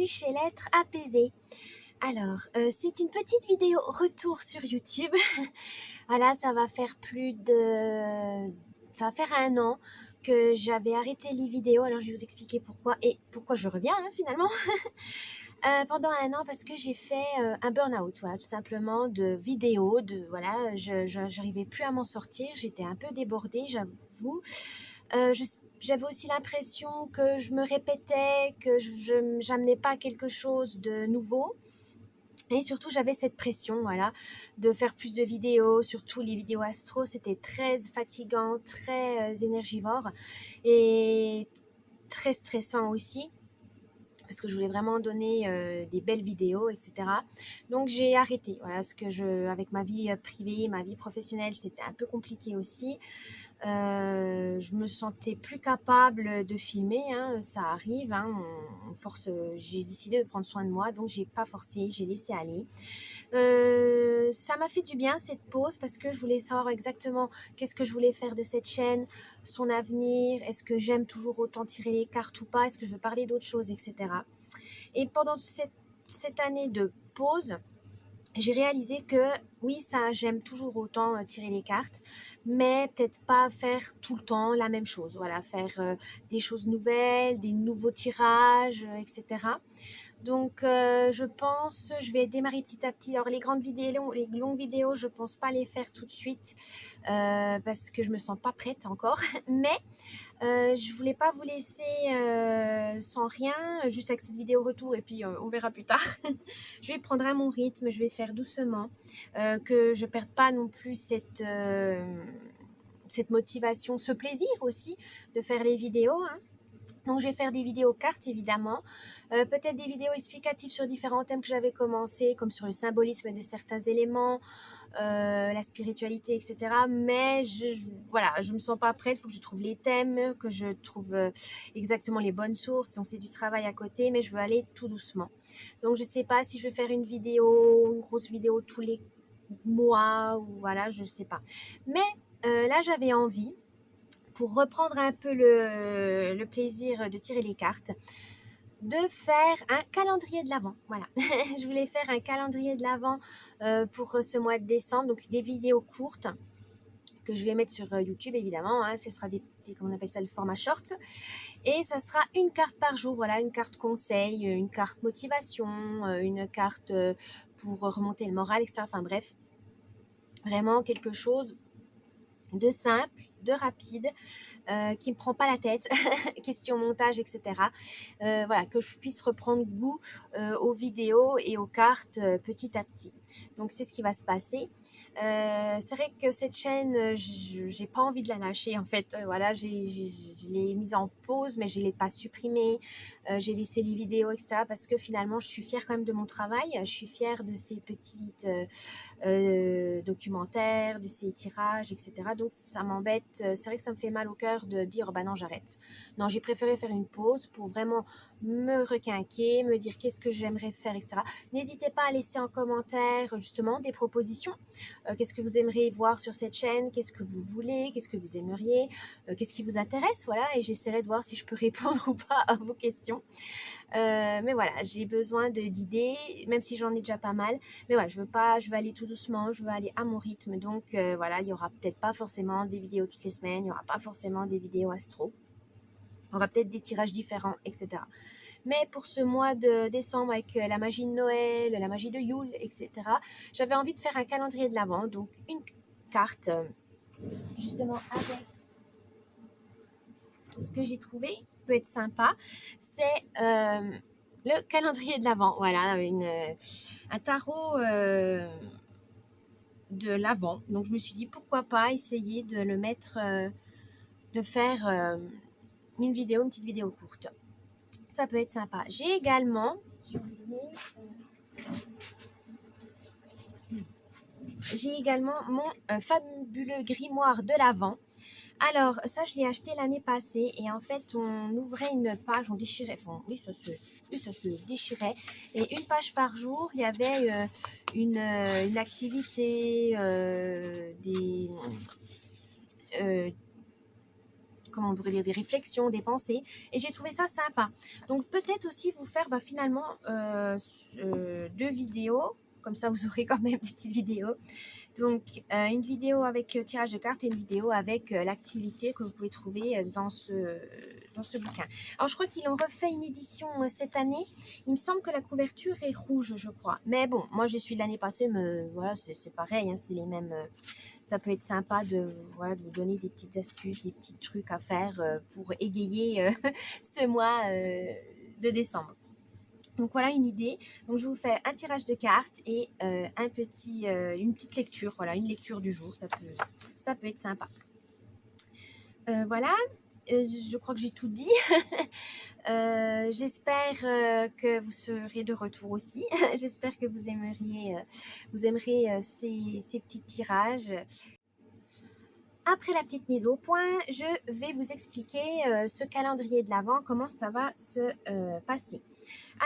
bienvenue chez l'être apaisé. Alors, c'est une petite vidéo retour sur YouTube. Voilà, ça va faire ça va faire 1 an que j'avais arrêté les vidéos. Alors, je vais vous expliquer pourquoi et pourquoi je reviens finalement. Pendant 1 an parce que j'ai fait un burn-out, voilà, tout simplement de vidéos, voilà, j'arrivais plus à m'en sortir, j'étais un peu débordée, j'avoue. J'avais aussi l'impression que je me répétais, que j'amenais pas quelque chose de nouveau. Et surtout, j'avais cette pression, voilà, de faire plus de vidéos, surtout les vidéos astro, c'était très fatigant, très énergivore et très stressant aussi, parce que je voulais vraiment donner des belles vidéos, etc. Donc j'ai arrêté, voilà, parce que avec ma vie privée, ma vie professionnelle, c'était un peu compliqué aussi. Je me sentais plus capable de filmer, hein, ça arrive, hein, j'ai décidé de prendre soin de moi, donc j'ai pas forcé, j'ai laissé aller. Ça m'a fait du bien cette pause parce que je voulais savoir exactement qu'est-ce que je voulais faire de cette chaîne, son avenir, est-ce que j'aime toujours autant tirer les cartes ou pas, est-ce que je veux parler d'autres choses, etc. Et pendant cette année de pause, j'ai réalisé que oui, ça, j'aime toujours autant tirer les cartes, mais peut-être pas faire tout le temps la même chose. Voilà, faire des choses nouvelles, des nouveaux tirages, etc. Donc, je pense, je vais démarrer petit à petit. Alors, les grandes vidéos, les longues vidéos, je pense pas les faire tout de suite parce que je me sens pas prête encore. Mais je voulais pas vous laisser sans rien, juste avec cette vidéo retour et puis on verra plus tard. Je vais prendre à mon rythme, je vais faire doucement, que je perde pas non plus cette motivation, ce plaisir aussi de faire les vidéos, hein. Donc, je vais faire des vidéos cartes, évidemment, peut-être des vidéos explicatives sur différents thèmes que j'avais commencé, comme sur le symbolisme de certains éléments, la spiritualité, etc. Mais voilà, je me sens pas prête, il faut que je trouve les thèmes, que je trouve exactement les bonnes sources, donc c'est du travail à côté, mais je veux aller tout doucement. Donc, je sais pas si je vais faire une grosse vidéo tous les mois, ou voilà, je sais pas. Mais là, j'avais envie, pour reprendre un peu le plaisir de tirer les cartes, de faire un calendrier de l'Avent. Voilà, je voulais faire un calendrier de l'Avent pour ce mois de décembre, donc des vidéos courtes que je vais mettre sur YouTube, évidemment, hein. Ce sera comment on appelle ça, le format short, et ça sera une carte par jour, voilà, une carte conseil, une carte motivation, une carte pour remonter le moral, etc. Enfin bref, vraiment quelque chose de simple, de rapide, qui me prend pas la tête, question montage, etc. Voilà, que je puisse reprendre goût aux vidéos et aux cartes petit à petit. Donc c'est ce qui va se passer. C'est vrai que cette chaîne, j'ai pas envie de la lâcher en fait. Voilà, je l'ai mise en pause, mais je l'ai pas supprimée. J'ai laissé les vidéos, etc. Parce que finalement, je suis fière quand même de mon travail. Je suis fière de ces petites documentaires, de ces tirages, etc. Donc ça m'embête. C'est vrai que ça me fait mal au cœur de dire bah non, j'arrête. Non, j'ai préféré faire une pause pour vraiment me requinquer, me dire qu'est-ce que j'aimerais faire, etc. N'hésitez pas à laisser en commentaire justement des propositions. Qu'est-ce que vous aimeriez voir sur cette chaîne, qu'est-ce que vous voulez, qu'est-ce que vous aimeriez, qu'est-ce qui vous intéresse, voilà, et j'essaierai de voir si je peux répondre ou pas à vos questions. Mais voilà, j'ai besoin d'idées, même si j'en ai déjà pas mal. Mais voilà, je veux aller tout doucement, je veux aller à mon rythme. Donc voilà, il y aura peut-être pas forcément des vidéos toutes les semaines, il y aura pas forcément des vidéos astro. Il y aura peut-être des tirages différents, etc. Mais pour ce mois de décembre, avec la magie de Noël, la magie de Yule, etc., j'avais envie de faire un calendrier de l'Avent, donc une carte, justement avec ce que j'ai trouvé peut être sympa, c'est le calendrier de l'Avent. Voilà, un tarot de l'Avent. Donc je me suis dit pourquoi pas essayer de le mettre, de faire une petite vidéo courte. Ça peut être sympa. J'ai également, mon fabuleux grimoire de l'Avent. Alors, ça, je l'ai acheté l'année passée et en fait, on ouvrait une page, on déchirait, enfin, oui, ça se déchirait. Et une page par jour, il y avait une activité, comment on pourrait dire, des réflexions, des pensées. Et j'ai trouvé ça sympa. Donc peut-être aussi vous faire finalement 2 vidéos. Comme ça, vous aurez quand même des petites vidéos. Donc, une vidéo avec tirage de cartes et une vidéo avec l'activité que vous pouvez trouver dans ce bouquin. Alors, je crois qu'ils ont refait une édition cette année. Il me semble que la couverture est rouge, je crois. Mais bon, moi, je suis de l'année passée, mais voilà, c'est pareil. Hein, c'est les mêmes. Ça peut être sympa de vous donner des petites astuces, des petits trucs à faire pour égayer ce mois de décembre. Donc voilà une idée. Donc je vous fais un tirage de cartes et une petite lecture. Voilà, une lecture du jour. Ça peut être sympa. Voilà. Je crois que j'ai tout dit. J'espère que vous serez de retour aussi. J'espère que vous aimerez ces petits tirages. Après la petite mise au point, je vais vous expliquer ce calendrier de l'Avent, comment ça va se passer.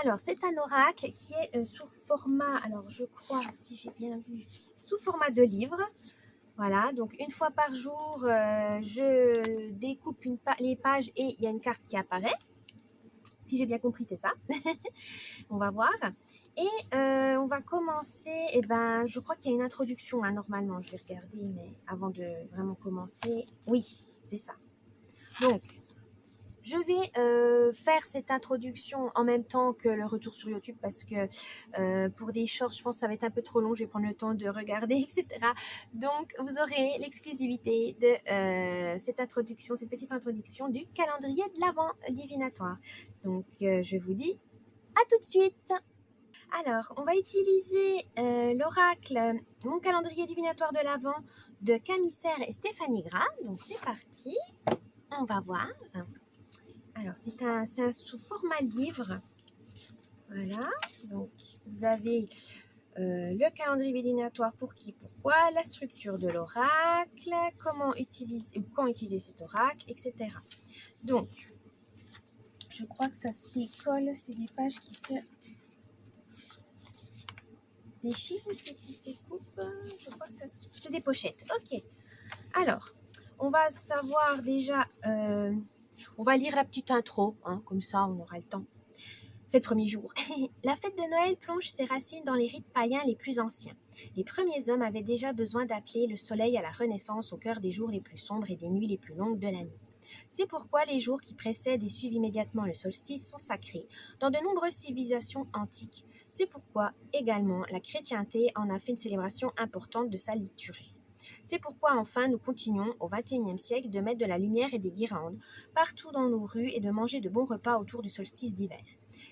Alors, c'est un oracle qui est sous format, alors je crois, si j'ai bien vu, sous format de livre. Voilà, donc une fois par jour, je découpe les pages et il y a une carte qui apparaît. Si j'ai bien compris, c'est ça. On va voir. Et on va commencer, je crois qu'il y a une introduction, hein, normalement. Je vais regarder, mais avant de vraiment commencer, oui, c'est ça. Donc, je vais faire cette introduction en même temps que le retour sur YouTube parce que pour des shorts, je pense que ça va être un peu trop long. Je vais prendre le temps de regarder, etc. Donc, vous aurez l'exclusivité de cette petite introduction du calendrier de l'Avent divinatoire. Donc, je vous dis à tout de suite. Alors, on va utiliser l'oracle, mon calendrier divinatoire de l'Avent de Camille Serre et Stéphanie Gras. Donc, c'est parti. On va voir. Alors, c'est un sous format livre. Voilà. Donc, vous avez le calendrier divinatoire pour qui, pourquoi, la structure de l'oracle, comment utiliser ou quand utiliser cet oracle, etc. Donc, je crois que ça se décolle. C'est des pages qui se déchirent ou c'est qui se coupent. Je crois que c'est des pochettes. Ok. Alors, on va savoir déjà... on va lire la petite intro, hein, comme ça on aura le temps. C'est le premier jour. La fête de Noël plonge ses racines dans les rites païens les plus anciens. Les premiers hommes avaient déjà besoin d'appeler le soleil à la renaissance au cœur des jours les plus sombres et des nuits les plus longues de l'année. C'est pourquoi les jours qui précèdent et suivent immédiatement le solstice sont sacrés dans de nombreuses civilisations antiques. C'est pourquoi également la chrétienté en a fait une célébration importante de sa liturgie. C'est pourquoi enfin nous continuons au XXIe siècle de mettre de la lumière et des guirlandes partout dans nos rues et de manger de bons repas autour du solstice d'hiver.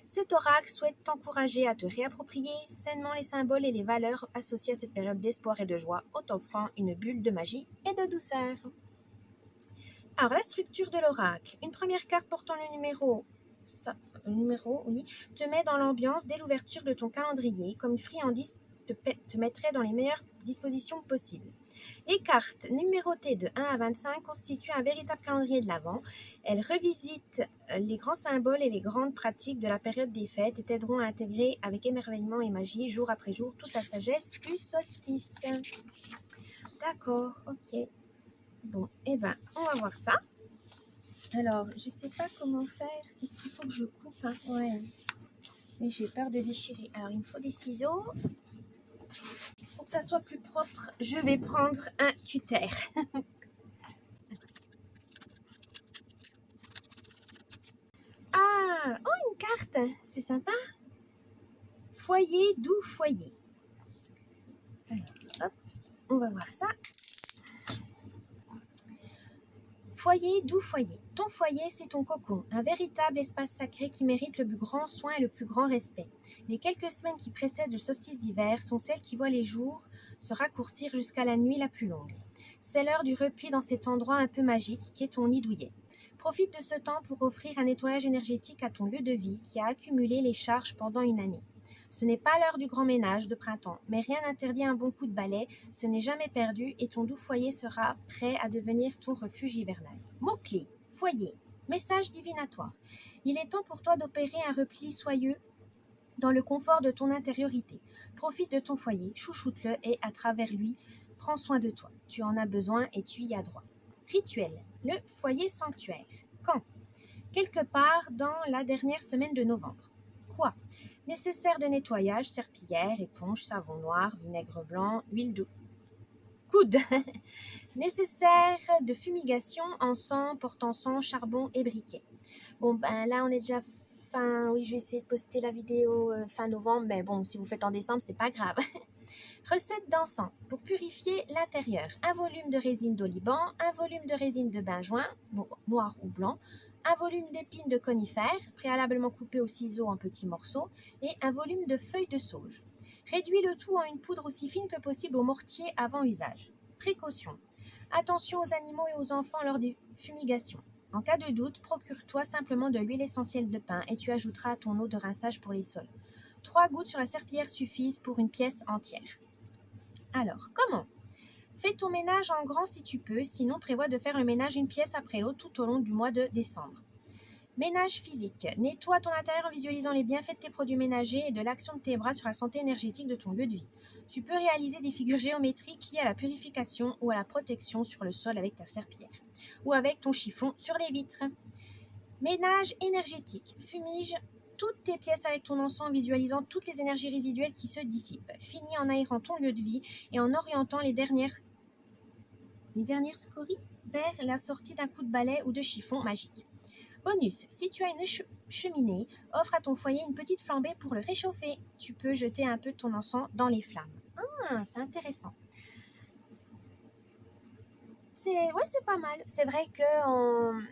Cet oracle souhaite t'encourager à te réapproprier sainement les symboles et les valeurs associées à cette période d'espoir et de joie, en t'offrant une bulle de magie et de douceur. Alors, la structure de l'oracle. Une première carte portant le numéro, te met dans l'ambiance dès l'ouverture de ton calendrier, comme une friandise te mettrait dans les meilleures dispositions possibles. Les cartes numérotées de 1 à 25 constituent un véritable calendrier de l'Avent. Elles revisitent les grands symboles et les grandes pratiques de la période des fêtes et t'aideront à intégrer avec émerveillement et magie, jour après jour, toute la sagesse du solstice. D'accord, ok. Bon, on va voir ça. Alors, je sais pas comment faire. Est-ce qu'il faut que je coupe, hein? Ouais. Mais j'ai peur de déchirer. Alors, il me faut des ciseaux. Pour que ça soit plus propre, je vais prendre un cutter. Ah, oh, une carte. C'est sympa. Foyer, doux foyer. Alors, hop, on va voir ça. Foyer, doux foyer. Ton foyer, c'est ton cocon, un véritable espace sacré qui mérite le plus grand soin et le plus grand respect. Les quelques semaines qui précèdent le solstice d'hiver sont celles qui voient les jours se raccourcir jusqu'à la nuit la plus longue. C'est l'heure du repli dans cet endroit un peu magique qu'est ton nid douillet. Profite de ce temps pour offrir un nettoyage énergétique à ton lieu de vie qui a accumulé les charges pendant une année. Ce n'est pas l'heure du grand ménage de printemps, mais rien n'interdit un bon coup de balai, ce n'est jamais perdu et ton doux foyer sera prêt à devenir ton refuge hivernal. Mots-clés, foyer, message divinatoire. Il est temps pour toi d'opérer un repli soyeux dans le confort de ton intériorité. Profite de ton foyer, chouchoute-le et à travers lui, prends soin de toi. Tu en as besoin et tu y as droit. Rituel, le foyer sanctuaire. Quand? Quelque part dans la dernière semaine de novembre. Quoi? Nécessaire de nettoyage, serpillière, éponge, savon noir, vinaigre blanc, huile de coude. Nécessaire de fumigation, encens, porte-encens, charbon et briquet. Bon, ben là, on est déjà fin... Oui, je vais essayer de poster la vidéo fin novembre, mais bon, si vous faites en décembre, c'est pas grave. Recette d'encens. Pour purifier l'intérieur, un volume de résine d'oliban, un volume de résine de benjoin, noir ou blanc, un volume d'épines de conifères, préalablement coupées au ciseau en petits morceaux, et un volume de feuilles de sauge. Réduis le tout en une poudre aussi fine que possible au mortier avant usage. Précaution. Attention aux animaux et aux enfants lors des fumigations. En cas de doute, procure-toi simplement de l'huile essentielle de pin et tu ajouteras à ton eau de rinçage pour les sols. 3 gouttes sur la serpillière suffisent pour une pièce entière. Alors, comment? Fais ton ménage en grand si tu peux, sinon prévois de faire le ménage une pièce après l'autre tout au long du mois de décembre. Ménage physique. Nettoie ton intérieur en visualisant les bienfaits de tes produits ménagers et de l'action de tes bras sur la santé énergétique de ton lieu de vie. Tu peux réaliser des figures géométriques liées à la purification ou à la protection sur le sol avec ta serpillière ou avec ton chiffon sur les vitres. Ménage énergétique. Fumige toutes tes pièces avec ton encens en visualisant toutes les énergies résiduelles qui se dissipent. Finis en aérant ton lieu de vie et en orientant les dernières scories vers la sortie d'un coup de balai ou de chiffon magique. Bonus, si tu as une cheminée, offre à ton foyer une petite flambée pour le réchauffer. Tu peux jeter un peu de ton encens dans les flammes. Ah, c'est intéressant. C'est pas mal. C'est vrai que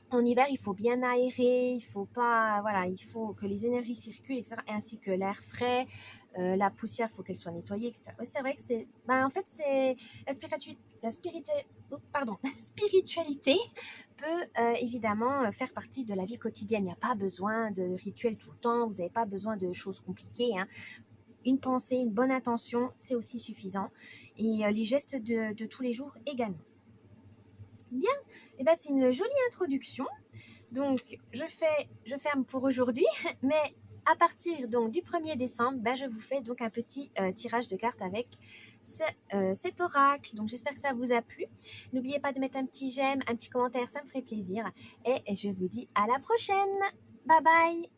en hiver, il faut bien aérer, il faut que les énergies circulent, etc. Ainsi que l'air frais, la poussière, il faut qu'elle soit nettoyée, etc. Ouais, c'est vrai que c'est la spiritualité peut évidemment faire partie de la vie quotidienne. Il n'y a pas besoin de rituels tout le temps, vous n'avez pas besoin de choses compliquées, hein. Une pensée, une bonne intention, c'est aussi suffisant. Et les gestes de tous les jours également. Bien, et ben c'est une jolie introduction. Donc, je ferme pour aujourd'hui, mais à partir donc du 1er décembre, je vous fais donc un petit tirage de cartes avec cet oracle. Donc, j'espère que ça vous a plu. N'oubliez pas de mettre un petit j'aime, un petit commentaire, ça me ferait plaisir. Et je vous dis à la prochaine. Bye bye.